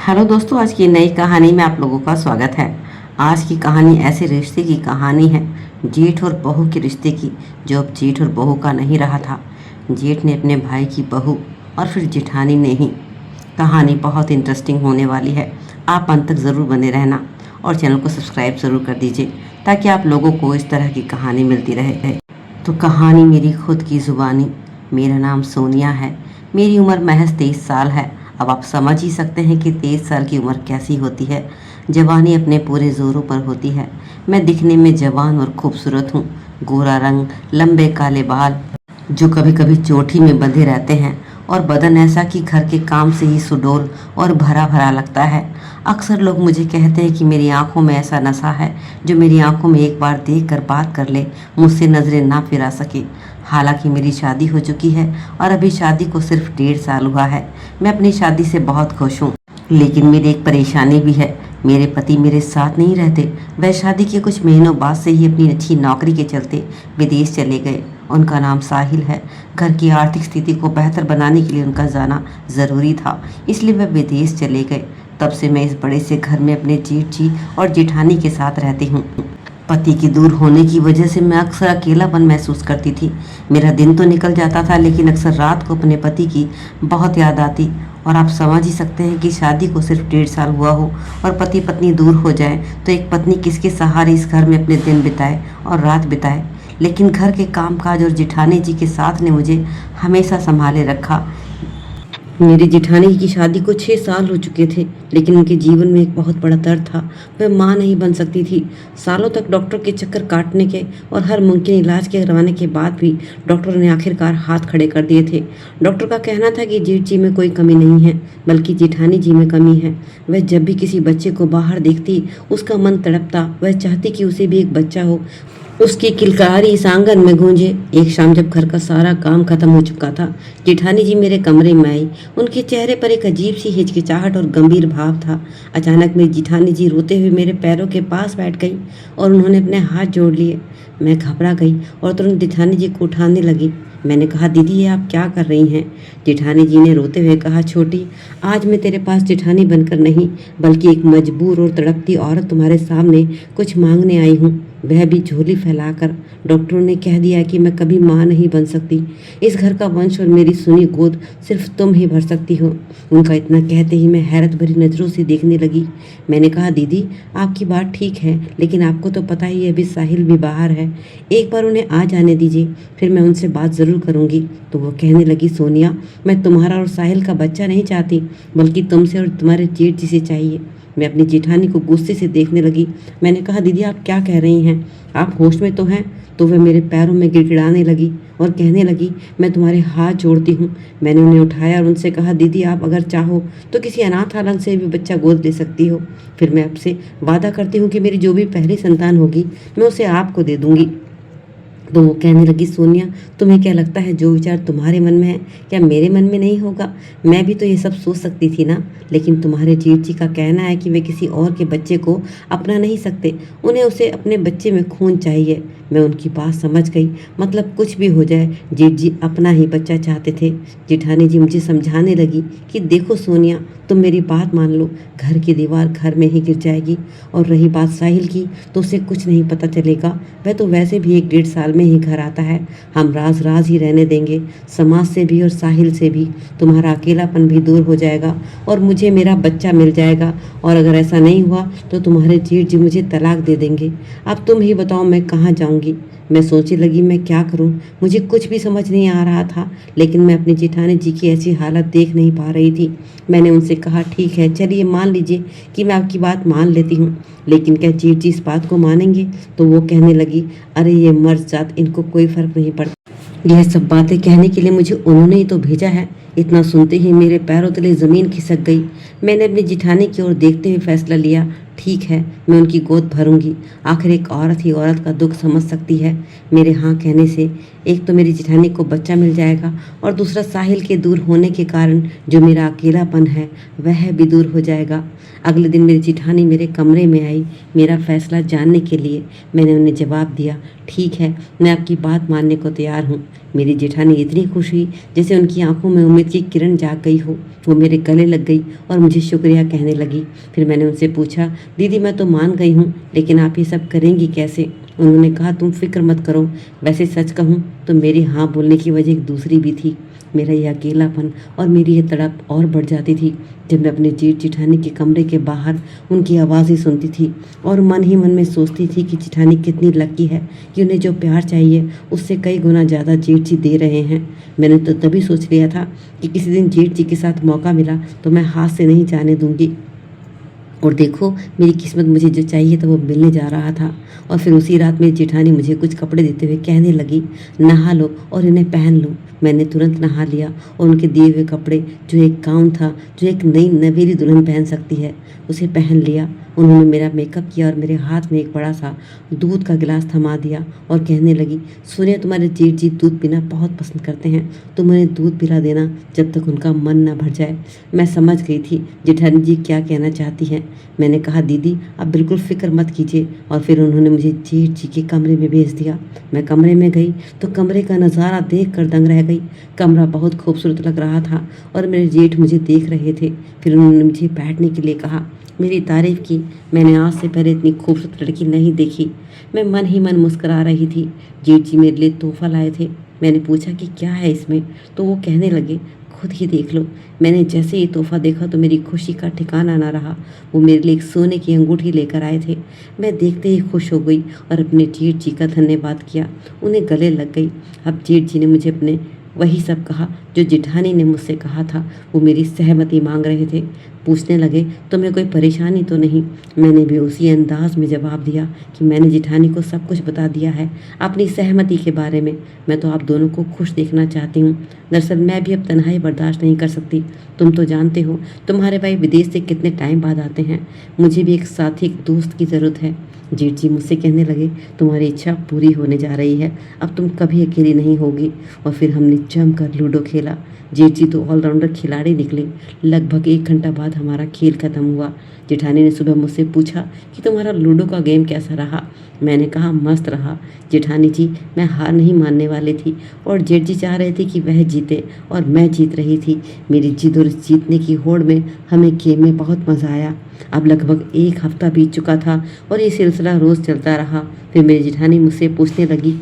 Hello दोस्तों, आज की नई कहानी में आप लोगों का स्वागत है। आज की कहानी ऐसे रिश्ते की कहानी है, जेठ और बहू के रिश्ते की, जो अब जेठ और बहू का नहीं रहा था। जेठ ने अपने भाई की बहू और फिर जेठानी ने ही। कहानी बहुत इंटरेस्टिंग होने वाली है। आप अंत तक ज़रूर बने रहना और चैनल को सब्सक्राइब ज़रूर कर दीजिए ताकि आप लोगों को इस तरह की कहानी मिलती रहे। तो कहानी मेरी खुद की ज़ुबानी। मेरा नाम सोनिया है। मेरी उम्र महज 23 साल है। अब आप समझ ही सकते हैं कि 23 साल की उम्र कैसी होती है। जवानी अपने पूरे जोरों पर होती है। मैं दिखने में जवान और खूबसूरत हूँ। गोरा रंग, लंबे काले बाल जो कभी कभी चोटी में बंधे रहते हैं, और बदन ऐसा कि घर के काम से ही सुडौल और भरा भरा लगता है। अक्सर लोग मुझे कहते हैं कि मेरी आंखों में ऐसा नशा है जो मेरी आंखों में एक बार देख कर बात कर ले, मुझसे नज़रें ना फिरा सके। हालांकि मेरी शादी हो चुकी है और अभी शादी को सिर्फ 1.5 साल हुआ है। मैं अपनी शादी से बहुत खुश हूँ, लेकिन मेरी एक परेशानी भी है। मेरे पति मेरे साथ नहीं रहते। वह शादी के कुछ महीनों बाद से ही अपनी अच्छी नौकरी के चलते विदेश चले गए। उनका नाम साहिल है। घर की आर्थिक स्थिति को बेहतर बनाने के लिए उनका जाना ज़रूरी था, इसलिए वह विदेश चले गए। तब से मैं इस बड़े से घर में अपने जेठ जी और जेठानी के साथ रहती हूँ। पति की दूर होने की वजह से मैं अक्सर अकेलापन महसूस करती थी। मेरा दिन तो निकल जाता था, लेकिन अक्सर रात को अपने पति की बहुत याद आती। और आप समझ ही सकते हैं कि शादी को सिर्फ 1.5 साल हुआ हो और पति पत्नी दूर हो जाए तो एक पत्नी किसके सहारे इस घर में अपने दिन बिताए और रात बिताए। लेकिन घर के कामकाज और जेठानी जी के साथ ने मुझे हमेशा संभाले रखा। मेरी जेठानी की शादी को 6 साल हो चुके थे, लेकिन उनके जीवन में एक बहुत बड़ा दर्द था। वह माँ नहीं बन सकती थी। सालों तक डॉक्टर के चक्कर काटने के और हर मुमकिन इलाज के करवाने के बाद भी डॉक्टर ने आखिरकार हाथ खड़े कर दिए थे। डॉक्टर का कहना था कि जेठ जी में कोई कमी नहीं है, बल्कि जेठानी जी में कमी है। वह जब भी किसी बच्चे को बाहर देखती, उसका मन तड़पता। वह चाहती कि उसे भी एक बच्चा हो, उसकी किलकारी इस आंगन में गूंजे। एक शाम जब घर का सारा काम खत्म हो चुका था, जेठानी जी मेरे कमरे में आई। उनके चेहरे पर एक अजीब सी हिचकिचाहट और गंभीर भाव था। अचानक मेरी जेठानी जी रोते हुए मेरे पैरों के पास बैठ गई और उन्होंने अपने हाथ जोड़ लिए। मैं घबरा गई और तुरंत जेठानी जी को उठाने लगी। मैंने कहा, दीदी ये आप क्या कर रही हैं? जेठानी जी ने रोते हुए कहा, छोटी, आज मैं तेरे पास जेठानी बनकर नहीं, बल्कि एक मजबूर और तड़पती औरत तुम्हारे सामने कुछ मांगने आई हूँ, वह भी झोली फैलाकर। डॉक्टरों ने कह दिया कि मैं कभी माँ नहीं बन सकती। इस घर का वंश और मेरी सुनी गोद सिर्फ तुम ही भर सकती हो। उनका इतना कहते ही मैं हैरत भरी नज़रों से देखने लगी। मैंने कहा, दीदी आपकी बात ठीक है, लेकिन आपको तो पता ही है अभी साहिल भी बाहर है। एक बार उन्हें आ जाने दीजिए, फिर मैं उनसे बात ज़रूर करूँगी। तो वो कहने लगी, सोनिया, मैं तुम्हारा और साहिल का बच्चा नहीं चाहती, बल्कि तुमसे और तुम्हारे जेठ जी से चाहिए। मैं अपनी जेठानी को गुस्से से देखने लगी। मैंने कहा, दीदी आप क्या कह रही हैं? आप होश में तो हैं? तो वह मेरे पैरों में गिड़गिड़ाने लगी और कहने लगी, मैं तुम्हारे हाथ जोड़ती हूँ। मैंने उन्हें उठाया और उनसे कहा, दीदी आप अगर चाहो तो किसी अनाथ से भी बच्चा गोद ले सकती हो। फिर मैं आपसे वादा करती हूँ कि मेरी जो भी पहली संतान होगी मैं उसे आपको दे दूँगी। तो वो कहने लगी, सोनिया, तुम्हें क्या लगता है जो विचार तुम्हारे मन में है क्या मेरे मन में नहीं होगा? मैं भी तो ये सब सोच सकती थी ना। लेकिन तुम्हारे जेठ जी का कहना है कि वे किसी और के बच्चे को अपना नहीं सकते, उन्हें उसे अपने बच्चे में खून चाहिए। मैं उनकी बात समझ गई। मतलब कुछ भी हो जाए, जेठ जी अपना ही बच्चा चाहते थे। जेठानी जी मुझे समझाने लगी कि देखो सोनिया, तुम मेरी बात मान लो, घर की दीवार घर में ही गिर जाएगी। और रही बात साहिल की, तो उसे कुछ नहीं पता चलेगा। वह तो वैसे भी 1-1.5 साल में ही घर आता है। हम राज राज ही रहने देंगे, समाज से भी और साहिल से भी। तुम्हारा अकेलापन भी दूर हो जाएगा और मुझे मेरा बच्चा मिल जाएगा। और अगर ऐसा नहीं हुआ तो तुम्हारे जेठ जी मुझे तलाक दे देंगे। अब तुम ही बताओ मैं कहाँ जाऊँगी? मैं सोचने लगी मैं क्या करूं। मुझे कुछ भी समझ नहीं आ रहा था, लेकिन मैं अपनी जेठानी जी की ऐसी हालत देख नहीं पा रही थी। मैंने उनसे कहा, ठीक है चलिए मान लीजिए कि मैं आपकी बात मान लेती हूँ, लेकिन क्या जेठ जी इस बात को मानेंगे? तो वो कहने लगी, अरे ये मर्द जात, इनको कोई फर्क नहीं पड़ता। यह सब बातें कहने के लिए मुझे उन्होंने ही तो भेजा है। इतना सुनते ही मेरे पैरों तले ज़मीन खिसक गई। मैंने अपनी जिठानी की ओर देखते हुए फैसला लिया, ठीक है मैं उनकी गोद भरूंगी। आखिर एक औरत ही औरत का दुख समझ सकती है। मेरे हाँ कहने से एक तो मेरी जेठानी को बच्चा मिल जाएगा और दूसरा साहिल के दूर होने के कारण जो मेरा अकेलापन है वह भी दूर हो जाएगा। अगले दिन मेरी जेठानी मेरे कमरे में आई मेरा फैसला जानने के लिए। मैंने उन्हें जवाब दिया, ठीक है, मैं आपकी बात मानने को तैयार हूँ। मेरी जेठानी इतनी खुश हुई जैसे उनकी आंखों में उम्मीद की किरण जाग गई हो। वो मेरे गले लग गई और मुझे शुक्रिया कहने लगी। फिर मैंने उनसे पूछा, दीदी मैं तो मान गई हूँ, लेकिन आप ये सब करेंगी कैसे? उन्होंने कहा, तुम फिक्र मत करो। वैसे सच कहूँ तो मेरी हाँ बोलने की वजह एक दूसरी भी थी। मेरा ये अकेलापन और मेरी ये तड़प और बढ़ जाती थी जब मैं अपने जेठ जेठानी के कमरे के बाहर उनकी आवाज़ें सुनती थी और मन ही मन में सोचती थी कि जेठानी कितनी लकी है कि उन्हें जो प्यार चाहिए उससे कई गुना ज़्यादा जेठ जी दे रहे हैं। मैंने तो तभी सोच लिया था कि किसी दिन जेठ जी के साथ मौका मिला तो मैं हाथ से नहीं जाने दूंगी। और देखो मेरी किस्मत, मुझे जो चाहिए था वो मिलने जा रहा था। और फिर उसी रात मेरी जेठानी मुझे कुछ कपड़े देते हुए कहने लगी, नहा लो और इन्हें पहन लो। मैंने तुरंत नहा लिया और उनके दिए हुए कपड़े, जो एक गाउन था जो एक नई नवेली दुल्हन पहन सकती है, उसे पहन लिया। उन्होंने मेरा मेकअप किया और मेरे हाथ में एक बड़ा सा दूध का गिलास थमा दिया और कहने लगी, सुनिए तुम्हारे जेठ जी दूध पीना बहुत पसंद करते हैं, तुम उन्हें दूध पिला देना जब तक उनका मन न भर जाए। मैं समझ गई थी जेठानी जी क्या कहना चाहती हैं। मैंने कहा, दीदी आप बिल्कुल फ़िक्र मत कीजिए। और फिर उन्होंने मुझे जेठ जी के कमरे में भेज दिया। मैं कमरे में गई तो कमरे का नज़ारा देख कर दंग रह गई। कमरा बहुत खूबसूरत लग रहा था और मेरे जेठ मुझे देख रहे थे। फिर उन्होंने मुझे बैठने के लिए कहा, मेरी तारीफ़ की। मैंने आज से पहले इतनी खूबसूरत लड़की नहीं देखी। मैं मन ही मन मुस्करा रही थी। जेठ जी मेरे लिए तोहफ़ा लाए थे। मैंने पूछा कि क्या है इसमें, तो वो कहने लगे, खुद ही देख लो। मैंने जैसे ही तोहफ़ा देखा तो मेरी खुशी का ठिकाना ना रहा। वो मेरे लिए एक सोने की अंगूठी लेकर आए थे। मैं देखते ही खुश हो गई और अपने जेठ जी का धन्यवाद किया, उन्हें गले लग गई। अब जेठ जी ने मुझे अपने वही सब कहा जो जेठानी ने मुझसे कहा था। वो मेरी सहमति मांग रहे थे। पूछने लगे, तुम्हें कोई परेशानी तो नहीं? मैंने भी उसी अंदाज में जवाब दिया कि मैंने जेठानी को सब कुछ बता दिया है अपनी सहमति के बारे में। मैं तो आप दोनों को खुश देखना चाहती हूँ। दरअसल मैं भी अब तन्हाई बर्दाश्त नहीं कर सकती। तुम तो जानते हो तुम्हारे भाई विदेश से कितने टाइम बाद आते हैं। मुझे भी एक साथी, एक दोस्त की ज़रूरत है। जेठ जी मुझसे कहने लगे, तुम्हारी इच्छा पूरी होने जा रही है, अब तुम कभी अकेली नहीं होगी। और फिर हमने जमकर लूडो खेला। जेठ जी तो ऑलराउंडर खिलाड़ी निकले। लगभग 1 घंटा बाद हमारा खेल खत्म हुआ। जेठानी ने सुबह मुझसे पूछा कि तुम्हारा लूडो का गेम कैसा रहा। मैंने कहा, मस्त रहा जेठानी जी, मैं हार नहीं मानने वाली थी और जेठ जी चाह रहे थे कि वह जीते और मैं जीत रही थी। मेरी जिद और जीतने की होड़ में हमें गेम में बहुत मज़ा आया। अब लगभग 1 हफ्ता बीत चुका था और ये सिलसिला रोज़ चलता रहा। फिर मेरी जेठानी मुझसे पूछने लगी,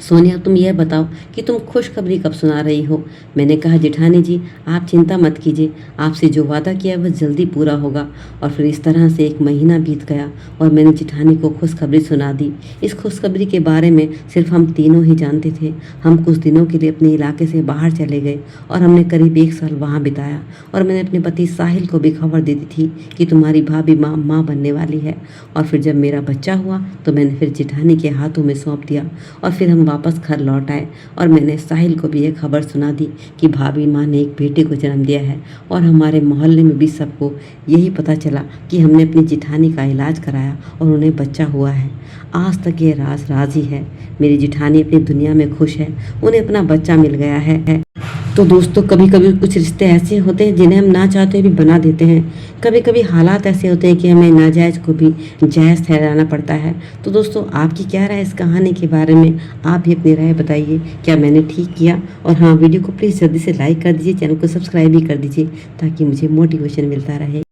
सोनिया तुम यह बताओ कि तुम खुशखबरी कब सुना रही हो? मैंने कहा, जेठानी जी आप चिंता मत कीजिए, आपसे जो वादा किया वह जल्दी पूरा होगा। और फिर इस तरह से 1 महीना बीत गया और मैंने जेठानी को खुशखबरी सुना दी। इस खुशखबरी के बारे में सिर्फ हम तीनों ही जानते थे। हम कुछ दिनों के लिए अपने इलाके से बाहर चले गए और हमने करीब 1 साल वहाँ बिताया। और मैंने अपने पति साहिल को भी खबर दे दी थी कि तुम्हारी भाभी माँ बनने वाली है। और फिर जब मेरा बच्चा हुआ तो मैंने फिर जेठानी के हाथों में सौंप दिया और फिर हम वापस घर लौट आए। और मैंने साहिल को भी यह खबर सुना दी कि भाभी माँ ने एक बेटे को जन्म दिया है। और हमारे मोहल्ले में भी सबको यही पता चला कि हमने अपनी जेठानी का इलाज कराया और उन्हें बच्चा हुआ है। आज तक ये राज राज ही है। मेरी जेठानी अपनी दुनिया में खुश है, उन्हें अपना बच्चा मिल गया है। तो दोस्तों कभी कभी कुछ रिश्ते ऐसे होते हैं जिन्हें हम ना चाहते हुए भी बना देते हैं। कभी कभी हालात ऐसे होते हैं कि हमें नाजायज़ को भी जायज़ ठहराना पड़ता है। तो दोस्तों आपकी क्या राय इस कहानी के बारे में? आप भी अपनी राय बताइए, क्या मैंने ठीक किया? और हाँ, वीडियो को प्लीज़ जल्दी से लाइक कर दीजिए, चैनल को सब्सक्राइब भी कर दीजिए ताकि मुझे मोटिवेशन मिलता रहे।